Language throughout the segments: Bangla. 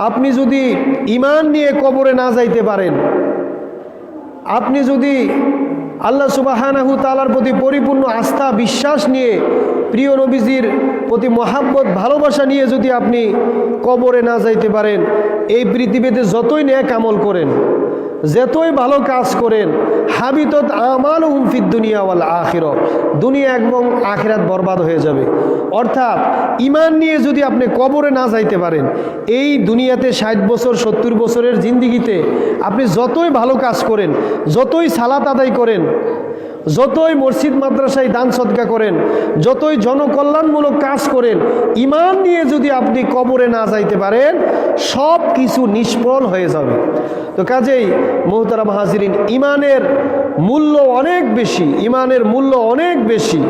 আপনি যদি ঈমান নিয়ে কবরে না যাইতে পারেন, আপনি যদি আল্লাহ সুবহানাহু তাআলার প্রতি পরিপূর্ণ আস্থা বিশ্বাস নিয়ে, প্রিয় নবীজির প্রতি মহাব্বত ভালোবাসা নিয়ে যদি আপনি কবরে না যাইতে পারেন, এই পৃথিবীতে যতই নেক আমল করেন, যতই ভালো কাজ করেন, হাবিতত আমালুহুম ফিদ দুনিয়া ওয়াল আখিরাহ, দুনিয়া এবং আখিরাত বরবাদ হয়ে যাবে। অর্থাৎ ঈমান নিয়ে যদি আপনি কবরে না যাইতে পারেন, এই দুনিয়াতে 60 বছর 70 বছরের জিন্দিগিতে আপনি যতই ভালো কাজ করেন, যতই সালাত আদায় করেন, যতই মসজিদ মাদ্রাসায় দান সদকা করেন, যতই জনকল্যাণমূলক কাজ করেন, ঈমান নিয়ে যদি আপনি কবরে না যাইতে পারেন, সব কিছু নিষ্ফল হয়ে যাবে। তো কাজেই মুহতারাম হাজিরিন, ঈমানের মূল্য অনেক বেশি, ঈমানের মূল্য অনেক বেশি।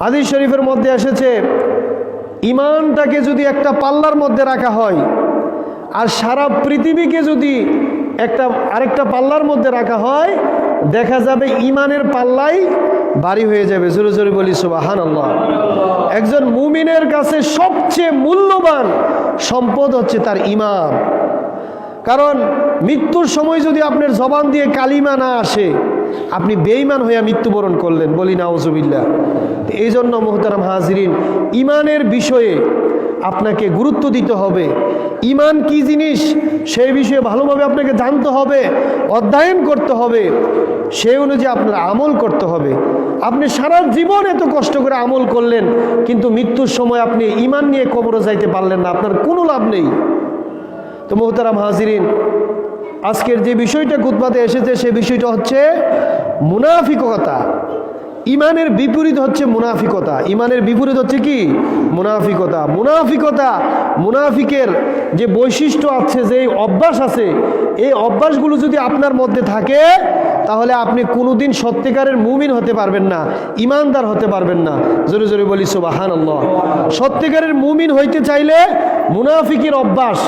হাদিস শরীফের মধ্যে এসেছে, ঈমানটাকে যদি একটা পাল্লার মধ্যে রাখা হয় আর সারা পৃথিবীকে যদি আরেকটা পাল্লার মধ্যে রাখা হয়, দেখা যাবে ঈমানের পাল্লাই ভারী হয়ে যাবে। জোরে জোরে বলি সুবহানাল্লাহ। একজন মুমিনের কাছে সবচেয়ে মূল্যবান সম্পদ হচ্ছে তার ঈমান। কারণ মৃত্যুর সময় যদি আপনার জবান দিয়ে কালিমা না আসে, আপনি বেঈমান হয়ে মৃত্যুবরণ করলেন, বলি নাউজুবিল্লাহ। এই জন্য মুহতারাম হাজিরিন, ঈমানের বিষয়ে আপনাকে গুরুত্ব দিতে হবে। ঈমান কি জিনিস সেই বিষয়ে ভালোভাবে আপনাকে জানতে হবে, অধ্যয়ন করতে হবে, সেই অনুযায়ী আপনার আমল করতে হবে। আপনি সারা জীবন এত কষ্ট করে আমল করলেন, কিন্তু মৃত্যুর সময় আপনি ঈমান নিয়ে কবরে যাইতে পারলেন না, আপনার কোনো লাভ নেই। তো মুহতারাম হাজিরিন, আজকের যে বিষয়টা খুতবাতে এসেছে, সেই বিষয়টা হচ্ছে মুনাফিকতা। ঈমানের বিপরীত হচ্ছে মুনাফিকতা। ঈমানের বিপরীত হচ্ছে কি? মুনাফিকতা। মুনাফিকের যে বৈশিষ্ট্য আছে, যে অভ্যাস আছে, এই অভ্যাসগুলো যদি আপনার মধ্যে থাকে, তাহলে আপনি কোনোদিন সত্যিকারের মুমিন হতে পারবেন না, ঈমানদার হতে পারবেন না। জোরে জোরে বলি সুবহানাল্লাহ। সত্যিকারের মুমিন হইতে চাইলে মুনাফিকের অভ্যাস,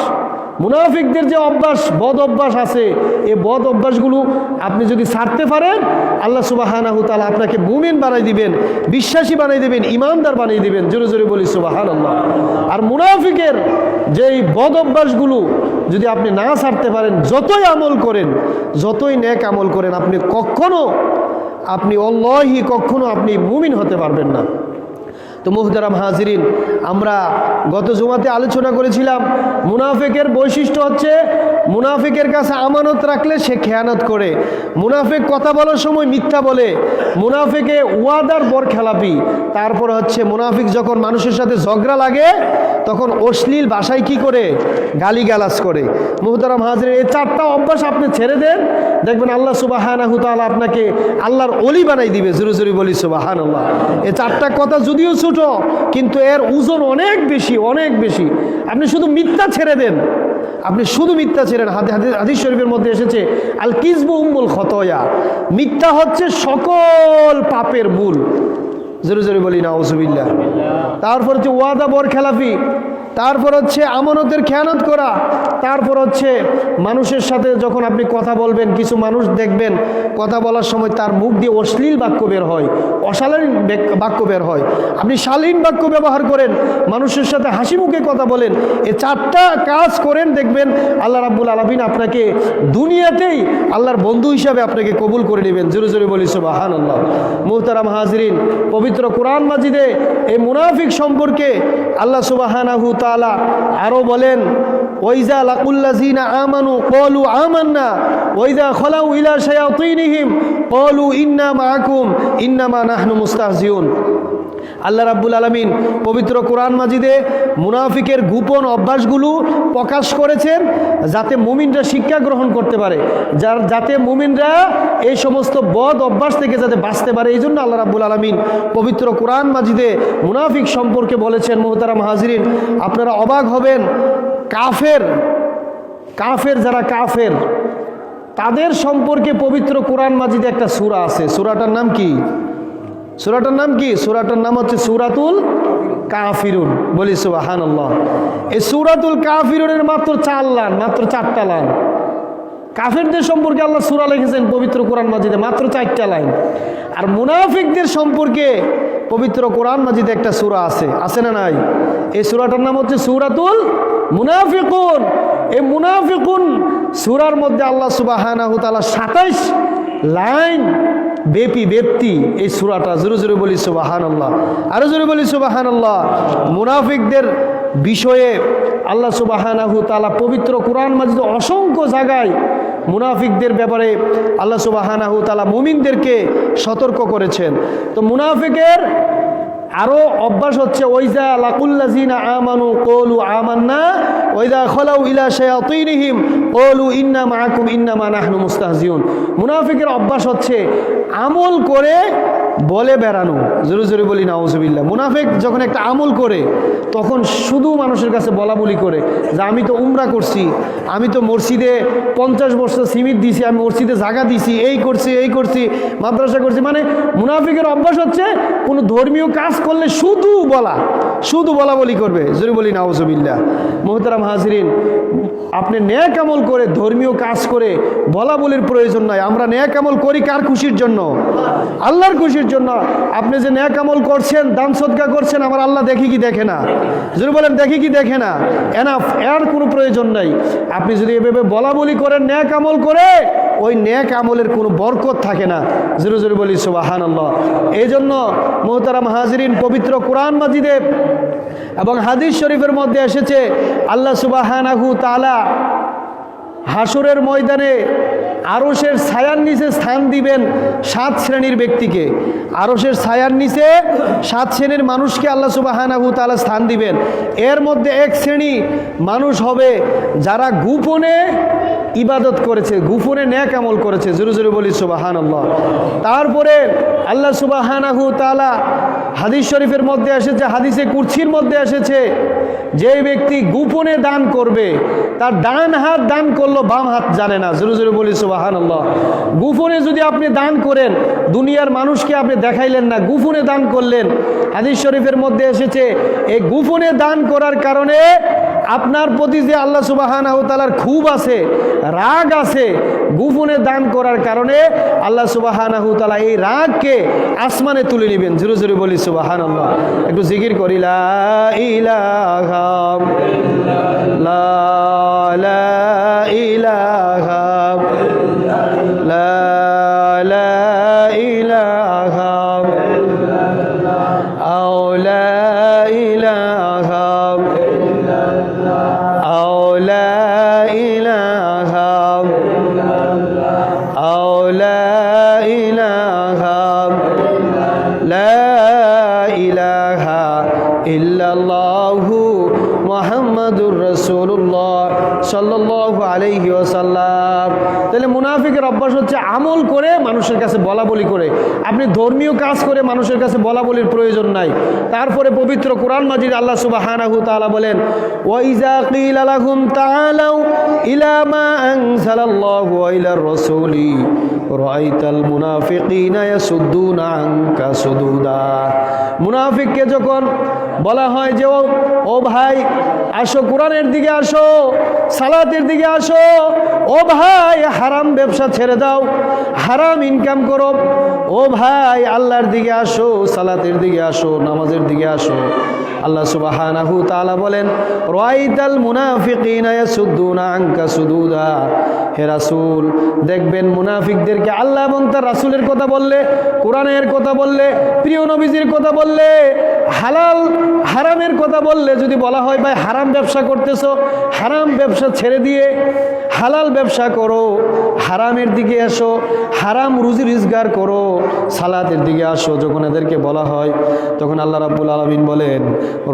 মুনাফিকদের যে অভ্যাস, বদ অভ্যাস আছে, এই বদ অভ্যাসগুলো আপনি যদি ছাড়তে পারেন, আল্লাহ সুবহানাহু তাআলা আপনাকে মুমিন বানাই দিবেন, বিশ্বাসী বানাই দিবেন, ঈমানদার বানাই দিবেন। জোরে জোরে বলি সুবহানাল্লাহ। আর মুনাফিকের যেই বদ অভ্যাসগুলো যদি আপনি না ছাড়তে পারেন, যতই আমল করেন, যতই নেক আমল করেন, আপনি কখনো আপনি মুমিন হতে পারবেন না। তো মুহতারাম হাজিরিন, আমরা গত জুমাতে আলোচনা করেছিলাম, মুনাফিকের বৈশিষ্ট্য হচ্ছে, মুনাফিকের কাছে আমানত রাখলে সে খেয়ানত করে, মুনাফিক কথা বলার সময় মিথ্যা বলে, মুনাফিকে ওয়াদার বরখেলাপি। তারপর হচ্ছে মুনাফিক যখন মানুষের সাথে ঝগড়া লাগে, তখন অশ্লীল ভাষায় কি করে? গালিগালাজ করে। মুহতারাম হাজিরিন, এই 4টা অভ্যাস আপনি ছেড়ে দেন, দেখবেন আল্লাহ সুবহানাহু তাআলা আপনাকে আল্লাহর ওলি বানাই দিবে। জোরে জোরে বলি সুবহানাল্লাহ। এই 4টা কথা যদিও ছোট, কিন্তু এর ওজন অনেক বেশি, অনেক বেশি। আপনি শুধু মিথ্যা ছেড়ে দেন, আপনি শুধু মিথ্যা ছেড়েন। হাদিস শরীফের মধ্যে এসেছে, আল কিযবু উম্মুল খতয়া, মিথ্যা হচ্ছে সকল পাপের মূল। জোরে জোরে বলি নাউজুবিল্লাহ। তারপর হচ্ছে ওয়াদা বরখেলাফি, তারপর হচ্ছে আমানতের খেয়ানত করা, তারপর হচ্ছে মানুষের সাথে যখন আপনি কথা বলবেন, কিছু মানুষ দেখবেন কথা বলার সময় তার মুখ দিয়ে অশ্লীল বাক্য বের হয়, অশালীন বাক্য বের হয়। আপনি শালীন বাক্য ব্যবহার করেন, মানুষের সাথে হাসি মুখে কথা বলেন। এই 4টা কাজ করেন, দেখবেন আল্লাহ রাব্বুল আলামিন আপনাকে দুনিয়াতেই আল্লাহর বন্ধু হিসাবে আপনাকে কবুল করে নেবেন। জোরে জোরে বলি সুবহানাল্লাহ। মুহতারাম হাজিরিন, পবিত্র কোরআন মাজিদে এই মুনাফিক সম্পর্কে আল্লাহ সুবহানাহু তাআলা আরো বলেন, ওয়াইজা লাকুল্লাযিনা আমানু ক্বালু আমান্না ওয়াইজা খালাউ ইলা শায়াতিনহিম ক্বালু ইন্না মাআকুম ইন্নামা নাহনু মুস্তাহজিউন। আল্লাহ রাব্বুল আলামিন পবিত্র কোরআন মাজিদে মুনাফিকের গোপন অভ্যাসগুলো প্রকাশ করেছেন, যাতে মুমিনরা শিক্ষা গ্রহণ করতে পারে, যাতে মুমিনরা এই সমস্ত বদ অভ্যাস থেকে যাতে বাঁচতে পারে। এই জন্য আল্লাহ রাব্বুল আলামিন পবিত্র কোরআন মাজিদে মুনাফিক সম্পর্কে বলেছেন। মুহতারাম হাজিরিন, আপনারা অবাক হবেন, কাফের যারা কাফের, তাদের সম্পর্কে পবিত্র কোরআন মাজিদে একটা সূরা আছে। সূরাটার নাম কি? সূরাটার নাম হচ্ছে সূরাতুল কাফিরুন। বলি সুবহানাল্লাহ। এই সূরাতুল কাফিরুনের মাত্র 4টা লাইন। কাফেরদের সম্পর্কে আল্লাহ সূরা লিখেছেন পবিত্র কোরআন মাজিদে, মাত্র 4টা লাইন। আর মুনাফিকদের সম্পর্কে পবিত্র কোরআন মাজিদে একটা সূরা আছে না নাই? এই সূরাটার নাম হচ্ছে সূরাতুল মুনাফিকুন। এই মুনাফিকুন সূরার মধ্যে আল্লাহ সুবহানাহু ওয়া তাআলা 27 লাইন ব্যাপ্তি এই সূরাটা। জোরে জোরে বলি সুবহানাল্লাহ, আরো জোরে বলি সুবহানাল্লাহ। মুনাফিকদের বিষয়ে আল্লাহ সুবহানাহু ওয়া তাআলা পবিত্র কোরআন মাজিদে অসংখ্য জায়গায় মুনাফিকদের ব্যাপারে আল্লাহ সুবহানাহু ওয়া তাআলা মুমিনদেরকে সতর্ক করেছেন। তো মুনাফিকের আরো অভ্যাস হচ্ছে ওইজা লাকুল্লাযিনা আমানু ক্বালু আমান্না ওইজা খালাউ ইলা শায়াতিনহিম ক্বালু ইন্না মাআকুম ইন্নামা নাহনু মুস্তাহজিউন। মুনাফিকের অভ্যাস হচ্ছে আমল করে বলে বেড়ানো। জোরে জোরে বলি নাউজুবিল্লাহ। মুনাফিক যখন একটা আমল করে তখন শুধু মানুষের কাছে বলা বলি করে যে আমি তো উমরা করছি, আমি তো মসজিদে 50 বছর সিমিট দিছি, আমি মসজিদে জায়গা দিছি, এই করছি মাদ্রাসা করছি। মানে মুনাফিকের অভ্যাস হচ্ছে কোনো ধর্মীয় কাজ করলে শুধু বলা বলি করবে। জোরে বলি নাউজুবিল্লাহ। মুহতারাম হাজিরিন, আপনি নেক আমল করে ধর্মীয় কাজ করে বলা বলির প্রয়োজন নাই। আমরা নেক আমল করি কার খুশির জন্য? আল্লাহর খুশির জন্য। আপনি যে নেক আমল করছেন, দান সদকা করছেন, আমার আল্লাহ দেখে কি দেখে না? যদি বলেন দেখে কি দেখে না, এনাফ, এর কোনো প্রয়োজন নাই। আপনি যদি এভাবে বলা বলি করেন নেক আমল করে, ওই নেক আমলের কোনো বরকত থাকে না। জোরে জোরে বলি সুবহানাল্লাহ। এই জন্য মুহতারাম হাজিরিন, পবিত্র কোরআন মাজিদে এবং হাদিস শরীফের মধ্যে এসেছে আল্লাহ সুবহানাহু তাআলা হাসরের ময়দানে আরশের ছায়ার নিচে স্থান দিবেন 7 শ্রেণীর ব্যক্তিকে। আরশের ছায়ার নিচে 7 শ্রেণীর মানুষকে আল্লাহ সুবহানাহু তাআলা স্থান দিবেন। এর মধ্যে এক শ্রেণী মানুষ হবে যারা গোপনে ইবাদত করেছে, গোপনে নেক আমল করেছে। জোরে জোরে বলি সুবহানাল্লাহ। তারপরে আল্লাহ সুবহানাহু তাআলা হাদিস শরীফের মধ্যে এসেছে, হাদিসে কুরসির মধ্যে এসেছে, যে ব্যক্তি গোপনে দান করবে তার ডান হাত দান করলো, বাম হাত জানে না। জোরে জোরে বলি সুবহানাল্লাহ। গোপনে যদি আপনি দান করেন, দুনিয়ার মানুষকে আপনি দেখাইলেন না, গোপনে দান করলেন, হাদিস শরীফের মধ্যে এসেছে এই গোপনে দান করার কারণে আপনার প্রতি যে আল্লাহ সুবহানাহু তাআলার খুব আছে, রাগ আছে, গোপনে দান করার কারণে আল্লাহ সুবহানাহু তাআলা এই রাগকে আসমানে তুলে নেবেন। জোরে জোরে বলি সুবহানাল্লাহ। একটু জিকির করি, লা ইলাহা লা ইলাহা লা ইলাহা আও লা ইলাহা আও লা ইলাহা আও লা ইলাহা লা ইলাহা ইল্লাল্লাহু মুহাম্মাদুর রাসূলুল্লাহ সাল্লাল্লাহু আলাইহি ওয়াসাল্লাম। তাহলে মুনাফিকের অভ্যাস হচ্ছে আমল করে মানুষের কাছে বলা বলি করে। আপনি ধর্মীয় কাজ করে মানুষের কাছে বলা বলির প্রয়োজন নাই। তারপরে পবিত্র কোরআন মাজিদ আল্লাহ সুবহানাহু তাআলা বলেন, ওয়াইজা কিলা লাহুম তাআলাউ ইলা মা আনজালাল্লাহু ওয়া ইলার রাসূলি রাআইতাল মুনাফিকিনা ইয়াসুদ্দুনা আনকা সুদুদা। মুনাফিককে যখন বলা হয় যে ও ভাই আসো, কোরআনের দিকে আসো, সালাতের দিকে আসো, ও ভাই হারাম ব্যবসা ছেড়ে দাও, হারাম ইনকাম করো, ও ভাই আল্লাহর দিকে আসো, সালাতের দিকে আসো, নামাজের দিকে আসো। আল্লাহ সুবহানাহু তাআলা বলেন, রাআইতাল মুনাফিকিনা ইয়াসুদ্দুনা আনকা সুদুদা। হে রাসূল, দেখবেন মুনাফিকদেরকে আল্লাহ এবং তার রাসূলের কথা বললে, কোরআনের কথা বললে, প্রিয় নবীজির কথা বললে, হালাল হারামের কথা বললে যদি বলা হয় ভাই হারাম ব্যবসা করতেছো, হারাম ব্যবসা ছেড়ে দিয়ে হালাল ব্যবসা করো, হারামের দিকে আসো, হারাম রুজি রোজগার করো, সালাতের দিকে আসো, যখন এদেরকে বলা হয় তখন আল্লাহ রাব্বুল আলামিন বলেন,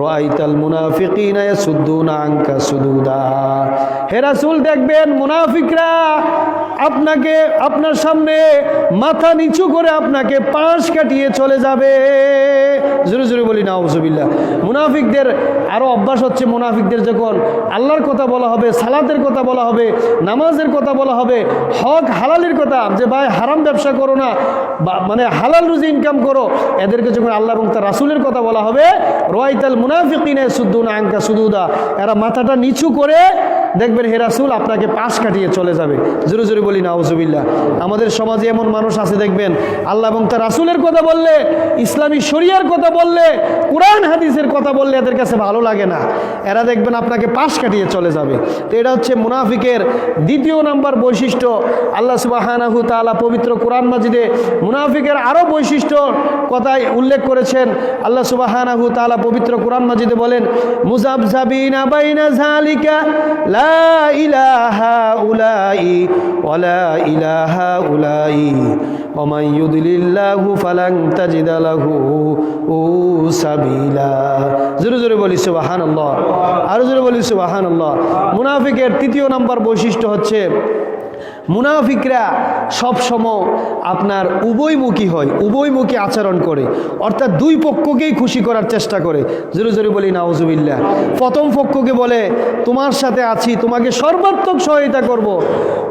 রাআইতাল মুনাফিকিনা ইয়াসুদ্দুনা আনকা সুদুদা। হে রাসূল, দেখবেন মুনাফিকরা আপনাকে, আপনার সামনে মাথা নিচু করে আপনাকে পাশ কাটিয়ে চলে যাবে। জোরে জোরে বলি নাউজুবিল্লাহ। মুনাফিকদের আরো অভ্যাস হচ্ছে, মুনাফিকদের যখন আল্লাহর কথা বলা হবে, সালাতের কথা বলা হবে, নামাজের কথা বলা হবে, হক হালালের কথা, যে ভাই হারাম ব্যবসা করো না, মানে হালাল রুজি ইনকাম করো, এদেরকে যখন আল্লাহ এবং তার রাসূলের কথা বলা হবে, রাআইতাল মুনাফিকিনা ইয়াসুদ্দুনা আনকা সুদুদা, এরা মাথাটা নিচু করে দেখবেন হে রাসূল আপনাকে পাশ কাটিয়ে চলে যাবে। জোরে জোরে বলি নাউজুবিল্লাহ। আমাদের সমাজে এমন মানুষ আছে দেখবেন, আল্লাহ এবং তার রাসূলের কথা বললে, ইসলামী শরিয়ার কথা বললে, কোরআন হাদিসের কথা বললে এদের কাছে ভালো ভালো লাগে না, এরা দেখবেন আপনাকে পাশ কাটিয়ে চলে যাবে। তো এটা হচ্ছে মুনাফিকের দ্বিতীয় নাম্বার বৈশিষ্ট্য। আল্লাহ সুবহানাহু তাআলা পবিত্র কোরআন মাজিদে মুনাফিকের আরও বৈশিষ্ট্য কথায় উল্লেখ করেছেন। আল্লাহ সুবহানাহু তাআলা পবিত্র কোরআন মাজিদে বলেন, মুযাবযাবিনা বাইনা যালিকা লা ইলাহা উলাই ওয়ালা ইলাহা উলাই ওয়া মান ইউদ্লিল্লাহু ফালান তাজিদা লাহু সাবিলা। জোরে জোরে বলি সুবহানাল্লাহ, আরো জোরে বলি সুবহানাল্লাহ। মুনাফিকের তৃতীয় নাম্বার বৈশিষ্ট্য হচ্ছে মুনাফিকরা সবসময় আপনার উভয়মুখী হয়, উভয়মুখী আচরণ করে, অর্থাৎ দুই পক্ষকেই খুশি করার চেষ্টা করে। জোরে জোরে বলি নাউজুবিল্লাহ। প্রথম পক্ষকে বলে তোমার সাথে আছি, তোমাকে সর্বাত্মক সহায়তা করব।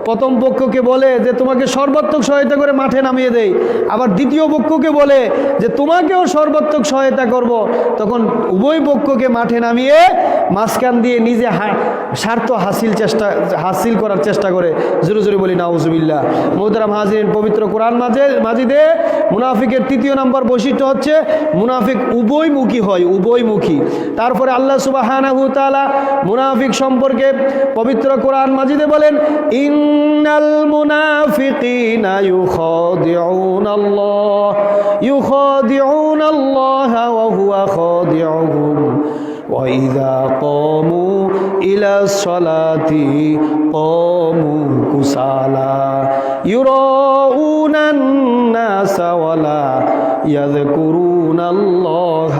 প্রথম পক্ষকে বলে যে তোমাকে সর্বাত্মক সহায়তা করে মাঠে নামিয়ে দেই, আবার দ্বিতীয় পক্ষকে বলে যে তোমাকেও সর্বাত্মক সহায়তা করব। তখন উভয় পক্ষকে মাঠে নামিয়ে মাঝখান দিয়ে নিজে স্বার্থ হাসিল করার চেষ্টা করে। জোরে জোরে বলি নাউজুবিল্লাহ। মুহতারাম হাজিরিন, পবিত্র কোরআন মাজিদে মুনাফিকের তৃতীয় নাম্বার বৈশিষ্ট্য হচ্ছে মুনাফিক উভয়মুখী হয়, উভয়মুখী। তারপরে আল্লাহ সুবহানাহু তাআলা মুনাফিক সম্পর্কে পবিত্র কোরআন মাজিদে বলেন, ইন্নাল মুনাফিকিনা ইউখাদিউনাল্লাহ ওয়া হুয়া খাদিউহুম وَإِذَا قَامُوا إِلَى الصَّلَاةِ قَامُوا كُسَالَى يُرَاءُونَ النَّاسَ وَلَا يَذْكُرُونَ اللَّهَ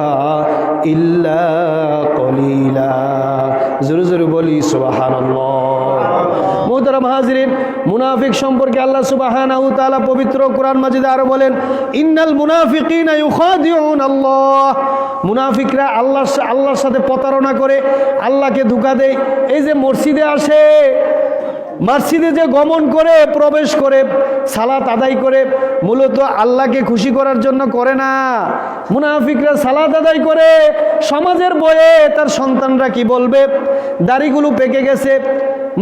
إِلَّا قَلِيلًا। জোরে জোরে বলি সুবহানাল্লাহ। মুহতারাম হাজিরিন, মুনাফিক সম্পর্কে আল্লাহ সুবহানাহু তাআলা পবিত্র কোরআন মাজিদে আরো বলেন, ইন্নাল মুনাফিকিনা ইউখাদিউনাল্লাহ। মুনাফিকরা আল্লাহর সাথে প্রতারণা করে, আল্লাহকে ধোঁকা দেয়। এই যে মসজিদে আসে, মসজিদে যে গমন করে, প্রবেশ করে, সালাত আদায় করে, মূলত আল্লাহকে খুশি করার জন্য করে না। মুনাফিকরা সালাত আদায় করে সমাজের বয়ে তার সন্তানরা কি বলবে, দাড়িগুলো পেকে গেছে,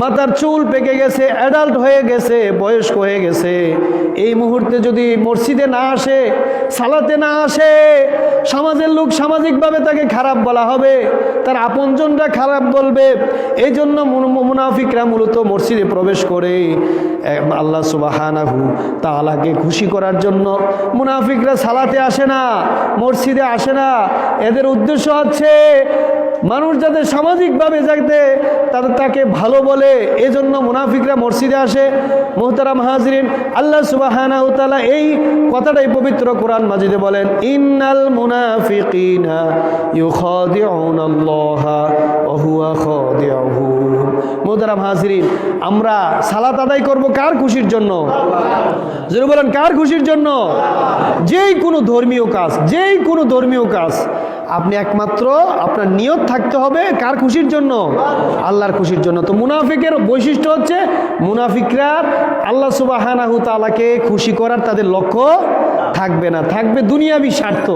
মাথার চুল পেকে গেছে, অ্যাডাল্ট হয়ে গেছে, বয়স্ক হয়ে গেছে, এই মুহূর্তে যদি মসজিদে না আসে, সালাতে না আসে, সমাজের লোক সামাজিকভাবে তাকে খারাপ বলা হবে, তার আপনজনরা খারাপ বলবে। এই জন্য মুনাফিকরা মূলত মসজিদে প্রবেশ করে আল্লাহ সুবহানাহু তাআলাকে খুশি করার জন্য। মুনাফিকরা সালাতে আসে না, মসজিদে আসে না, এদের উদ্দেশ্য হচ্ছে মানুষ যাতে সামাজিকভাবে যাতে তাকে ভালো বলে, এজন্য মুনাফিকরা মসজিদে আসে। মুহতারাম হাজিরিন, আল্লাহ সুবহানাহু তাআলা এই কথাটাই পবিত্র কোরআন মাজিদে বলেন, ইন্নাল মুনাফিকিনা ইউখাদিউনাল্লাহা ওয়া হুয়া খাদিউহুম। মুহতারাম হাজিরিন, আমরা সালাত আদায় করব কার খুশির জন্য? জোরে বলেন, কার খুশির জন্য? যেই কোনো ধর্মীয় কাজ আপনি একমাত্র আপনার নিয়ত থাকতে হবে কার খুশির জন্য? আল্লাহর খুশির জন্য। তো মুনাফিকের বৈশিষ্ট্য হচ্ছে মুনাফিকরা আল্লাহ সুবহানাহু তাআলাকে খুশি করার তাদের লক্ষ্য থাকবে না, থাকবে দুনিয়াবি স্বার্থ।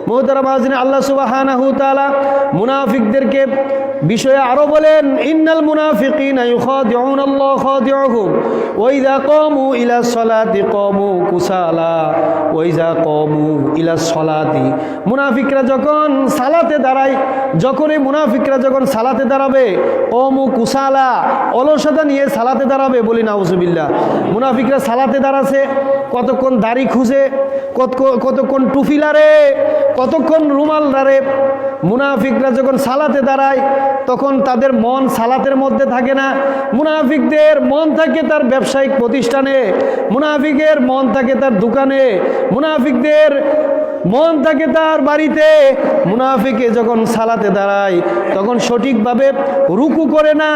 মুহতারাম হাজিরিন, আল্লাহ সুবহানাহু তাআলা মুনাফিকদেরকে বিষয়ে আরো বলেন, ইন্নাল মুনাফিকিনা ইউখাদিউনাল্লাহ খাদিউহুম ওয়া ইযা কামু ইলা সলাতি কামু কুসালা ওয়া ইযা কামু ইলা সলাতি। মুনাফিকরা যখন সালাতে দাঁড়ায়, মুনাফিকরা যখন সালাতে দাঁড়াবে, কামু কুসালা, অলসতা নিয়ে সালাতে দাঁড়াবে। বলি নাউজুবিল্লাহ। মুনাফিকরা সালাতে দাঁড়াছে, কতক্ষণ দাড়ি খুঁজে, কতক্ষণ টুপি লারে, কতক্ষণ রুমাল লারে। মুনাফিকরা যখন সালাতে দাঁড়ায় তখন তাদের মন সালাতের মধ্যে থাকে না। মুনাফিকদের মন থাকে তার ব্যবসায়িক প্রতিষ্ঠানে, মুনাফিকের মন থাকে তার দোকানে, মুনাফিকদের মন থাকে তার বাড়িতে। মুনাফিকে যখন সালাতে দাঁড়ায় তখন সঠিকভাবে রুকু করে না,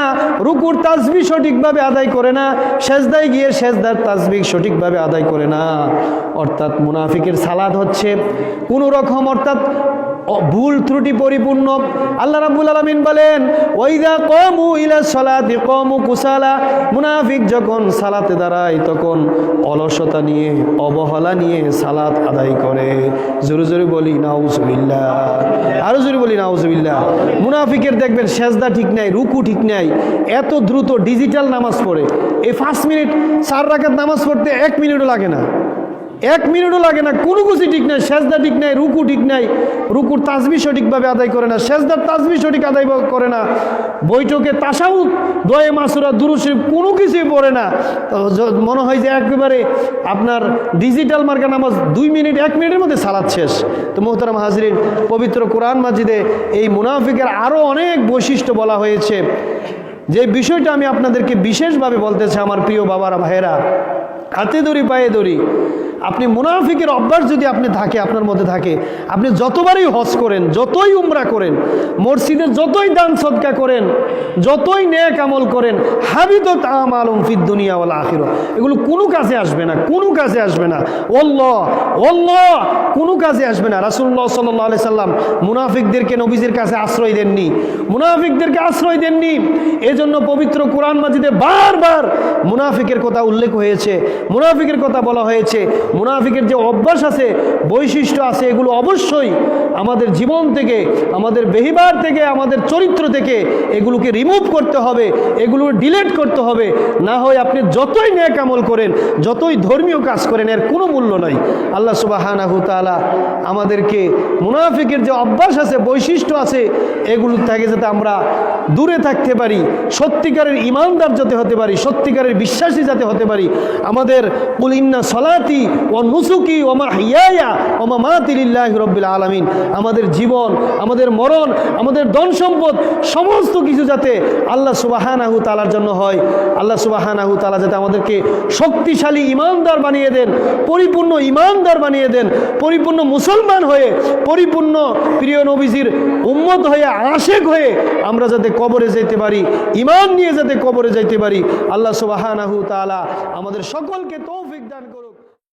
রুকুর তাসবিহ সঠিকভাবে আদায় করে না, সেজদায় গিয়ে সেজদার তাসবিহ সঠিকভাবে আদায় করে না। অর্থাৎ মুনাফিকের সালাত হচ্ছে কোনো রকম অর্থাৎ ভুল ত্রুটি পরিপূর্ণ। আল্লাহ রাব্বুল আলামিন বলেন, ওয়াইদা কামু ইলা সলাতি কামু কুসালা। মুনাফিক যখন সালাতে দাঁড়ায় তখন অলসতা নিয়ে, অবহেলা নিয়ে সালাত আদায় করে। জোরে জোরে বলি নাউজুবিল্লাহ, আরো জোরে বলি নাউজুবিল্লাহ। মুনাফিকের দেখবেন সেজদা ঠিক নাই, রুকু ঠিক নাই, এত দ্রুত ডিজিটাল নামাজ পড়ে। এই 5 মিনিট 4 রাকাত নামাজ পড়তে 1 মিনিটও লাগে না। 1 মিনিটও লাগে না, কোনো কিছু ঠিক নাই, সেজদা ঠিক নাই, রুকু ঠিক নাই, রুকুর তাসবিহ সঠিকভাবে আদায় করে না, সেজদার তাসবিহ সঠিক আদায় করে না, বৈঠকে তাশাহুদ, দোয়া মাসুরা, দুরূদ শরীফ কোনো কিছুই পড়ে না। তো মনে হয় যে একেবারে আপনার ডিজিটাল মার্কা নামাজ 2 মিনিট 1 মিনিটের মধ্যে সালাত শেষ। তো মোহতারাম হাজরিন, পবিত্র কোরআন মাজিদে এই মুনাফিকের আরও অনেক বৈশিষ্ট্য বলা হয়েছে, যে বিষয়টা আমি আপনাদেরকে বিশেষভাবে বলতে চাই আমার প্রিয় বাবারা ভাইয়েরা, হাতে ধরি পায়ে ধরি, আপনি মুনাফিকের অভ্যাস যদি আপনার মধ্যে থাকে, আপনি যতবারই হজ করেন, যতই উমরা করেন, মসজিদে যতই দান সদকা করেন, যতই নেক আমল করেন, হাবিতত আমালুম ফিদ দুনিয়া ওয়াল আখিরাহ, এগুলো কোনো কাজে আসবে না, কোনো কাজে আসবে না। আল্লাহ কোনো কাজে আসবে না। রাসূলুল্লাহ সাল্লাল্লাহু আলাইহি সাল্লাম মুনাফিকদেরকে নবীজির কাছে আশ্রয় দেননি, মুনাফিকদেরকে আশ্রয় দেননি। এজন্য পবিত্র কোরআন মাজিদে বারবার মুনাফিকের কথা উল্লেখ হয়েছে, মুনাফিকের কথা বলা হয়েছে। মুনাফিকের যে অভ্যাস আছে, বৈশিষ্ট্য আছে, এগুলো অবশ্যই আমাদের জীবন থেকে, আমাদের বেহিবার থেকে, আমাদের চরিত্র থেকে এগুলোকে রিমুভ করতে হবে, এগুলো ডিলিট করতে হবে। না হয় আপনি যতই নেক আমল করেন, যতই ধর্মীয় কাজ করেন, এর কোনো মূল্য নাই। আল্লাহ সুবহানাহু তাআলা আমাদেরকে মুনাফিকের যে অভ্যাস আছে, বৈশিষ্ট্য আছে, এগুলো থেকে যাতে আমরা দূরে থাকতে পারি, সত্যিকারের ইমানদার যাতে হতে পারি, সত্যিকারের বিশ্বাসী যাতে হতে পারি। আমাদের কুল ইন্না সলাতি ওয়া নুসুকি ওয়া মাহইয়ায়া ওয়া মামাতি লিল্লাহি রাব্বিল আলামিন, আমাদের জীবন, আমাদের মরণ, আমাদের ধন সম্পদ, সমস্ত কিছু যাতে আল্লাহ সুবহানাহু তাআলার জন্য হয়। আল্লাহ সুবহানাহু তাআলা যাতে আমাদেরকে শক্তিশালী ইমানদার বানিয়ে দেন, পরিপূর্ণ ইমানদার বানিয়ে দেন, পরিপূর্ণ মুসলমান হয়ে, পরিপূর্ণ প্রিয় নবীজির উম্মত হয়ে, আশেক হয়ে আমরা যাতে কবরে যেতে পারি, ইমান নিয়ে যাতে কবরে যাইতে পারি। আল্লাহ সুবহানাহু তাআলা আমাদের সকলকে তৌফিক দান করুন।